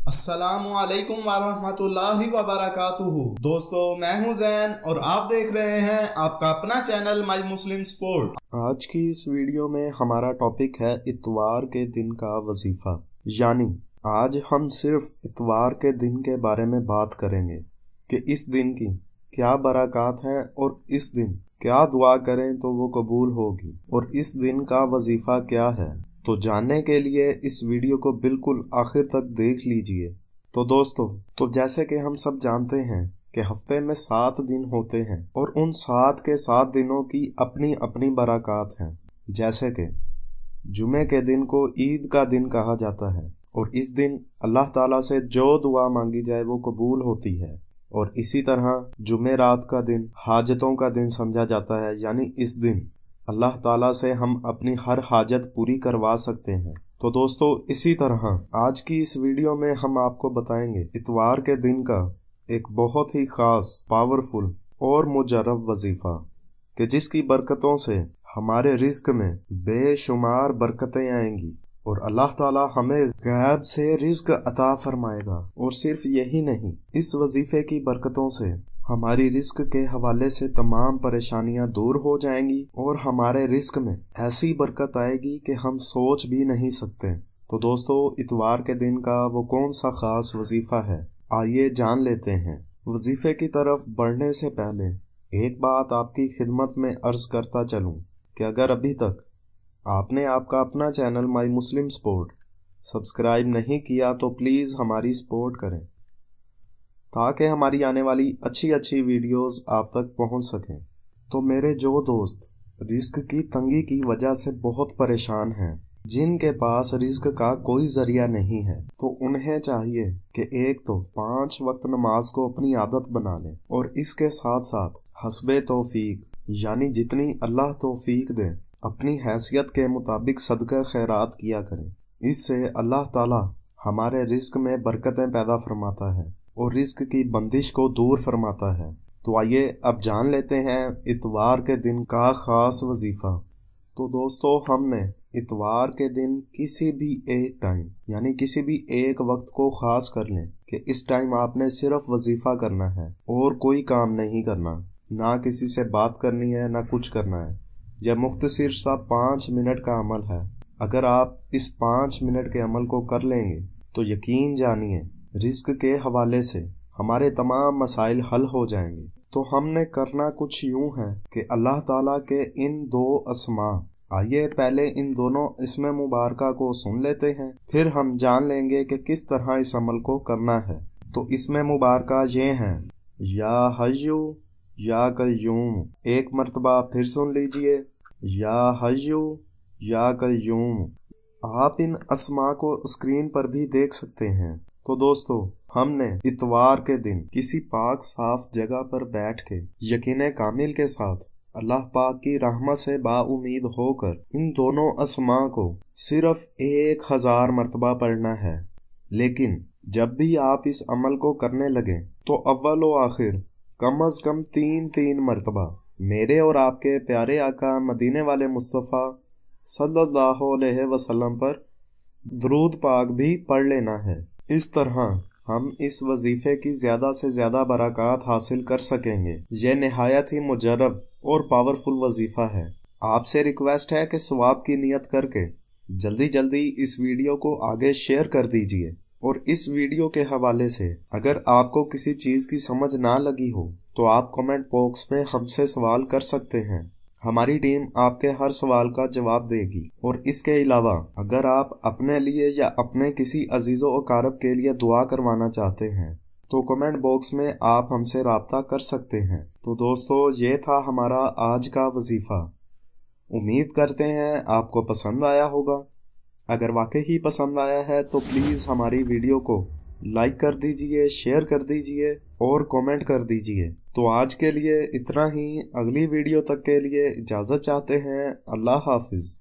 अस्सलामुअलैकुम वरहमतुल्लाहि वबरकातुहू। दोस्तों, मैं हूं जैन और आप देख रहे हैं आपका अपना चैनल माई मुस्लिम स्पोर्ट। आज की इस वीडियो में हमारा टॉपिक है इतवार के दिन का वजीफा। यानी आज हम सिर्फ इतवार के दिन के बारे में बात करेंगे कि इस दिन की क्या बरक़ात हैं और इस दिन क्या दुआ करें तो वो कबूल होगी और इस दिन का वजीफा क्या है। तो जानने के लिए इस वीडियो को बिल्कुल आखिर तक देख लीजिए। तो दोस्तों, तो जैसे कि हम सब जानते हैं कि हफ्ते में 7 दिन होते हैं और उन 7 के 7 दिनों की अपनी अपनी बरक़ात हैं। जैसे कि जुमे के दिन को ईद का दिन कहा जाता है और इस दिन अल्लाह ताला से जो दुआ मांगी जाए वो कबूल होती है। और इसी तरह जुमेरात का दिन हाजतों का दिन समझा जाता है, यानी इस दिन अल्लाह ताला से हम अपनी हर हाजत पूरी करवा सकते हैं। तो दोस्तों, इसी तरह आज की इस वीडियो में हम आपको बताएंगे इतवार के दिन का एक बहुत ही खास, पावरफुल और मुजर्रब वजीफा कि जिसकी बरकतों से हमारे रिज्क में बेशुमार बरकतें आएंगी और अल्लाह ताला हमें गैब से रिज्क अता फरमाएगा। और सिर्फ यही नहीं, इस वजीफे की बरकतों से हमारी रिस्क के हवाले से तमाम परेशानियां दूर हो जाएंगी और हमारे रिस्क में ऐसी बरकत आएगी कि हम सोच भी नहीं सकते। तो दोस्तों, इतवार के दिन का वो कौन सा खास वजीफा है, आइए जान लेते हैं। वजीफे की तरफ बढ़ने से पहले एक बात आपकी खिदमत में अर्ज करता चलूं कि अगर अभी तक आपने आपका अपना channel my Muslim sport subscribe नहीं किया तो प्लीज़ हमारी सपोर्ट करें ताकि हमारी आने वाली अच्छी अच्छी वीडियोस आप तक पहुंच सकें। तो मेरे जो दोस्त रिस्क की तंगी की वजह से बहुत परेशान हैं, जिनके पास रिस्क का कोई जरिया नहीं है, तो उन्हें चाहिए कि एक तो 5 वक्त नमाज को अपनी आदत बना लें और इसके साथ साथ हस्बे तौफीक यानी जितनी अल्लाह तौफीक दे अपनी हैसियत के मुताबिक सदका खैरात किया करें। इससे अल्लाह ताला हमारे रिस्क में बरकतें पैदा फरमाता है और रिस्क की बंदिश को दूर फरमाता है। तो आइए अब जान लेते हैं इतवार के दिन का खास वजीफा। तो दोस्तों, हमने इतवार के दिन किसी भी एक टाइम यानी किसी भी एक वक्त को खास कर लें कि इस टाइम आपने सिर्फ वजीफा करना है और कोई काम नहीं करना, ना किसी से बात करनी है ना कुछ करना है। यह मुख्तसर सा 5 मिनट का अमल है। अगर आप इस 5 मिनट के अमल को कर लेंगे तो यकीन जानिए रिस्क के हवाले से हमारे तमाम मसाइल हल हो जाएंगे। तो हमने करना कुछ यूं है कि अल्लाह ताला के इन 2 अस्मा, आइए पहले इन दोनों इसमें मुबारका को सुन लेते हैं, फिर हम जान लेंगे कि किस तरह इस अमल को करना है। तो इसमें मुबारका ये हैं, या हय्यू या कय्यूम। एक मर्तबा फिर सुन लीजिए, या हय्यू या कय्यूम। आप इन अस्मा को स्क्रीन पर भी देख सकते हैं। तो दोस्तों, हमने इतवार के दिन किसी पाक साफ जगह पर बैठ के यकीन कामिल के साथ अल्लाह पाक की रहमत से बाउमीद होकर इन दोनों अस्मा को सिर्फ 1000 मरतबा पढ़ना है। लेकिन जब भी आप इस अमल को करने लगे तो अव्वल व आखिर कम अज कम 3 मरतबा मेरे और आपके प्यारे आका मदीने वाले मुस्तफ़ा सल्लल्लाहु अलैहि वसल्लम पर दुरूद पाक भी पढ़ लेना है। इस तरह हम इस वजीफे की ज़्यादा से ज़्यादा बरक़ात हासिल कर सकेंगे। यह निहायत ही मुजर्रब और पावरफुल वजीफा है। आपसे रिक्वेस्ट है कि सवाब की नियत करके जल्दी जल्दी इस वीडियो को आगे शेयर कर दीजिए। और इस वीडियो के हवाले से अगर आपको किसी चीज़ की समझ ना लगी हो तो आप कमेंट बॉक्स में हमसे सवाल कर सकते हैं। हमारी टीम आपके हर सवाल का जवाब देगी। और इसके अलावा अगर आप अपने लिए या अपने किसी अजीज़ो अकारब के लिए दुआ करवाना चाहते हैं तो कमेंट बॉक्स में आप हमसे राब्ता कर सकते हैं। तो दोस्तों, ये था हमारा आज का वजीफ़ा। उम्मीद करते हैं आपको पसंद आया होगा। अगर वाकई ही पसंद आया है तो प्लीज़ हमारी वीडियो को लाइक कर दीजिए, शेयर कर दीजिए और कमेंट कर दीजिए। तो आज के लिए इतना ही। अगली वीडियो तक के लिए इजाज़त चाहते हैं। अल्लाह हाफिज़।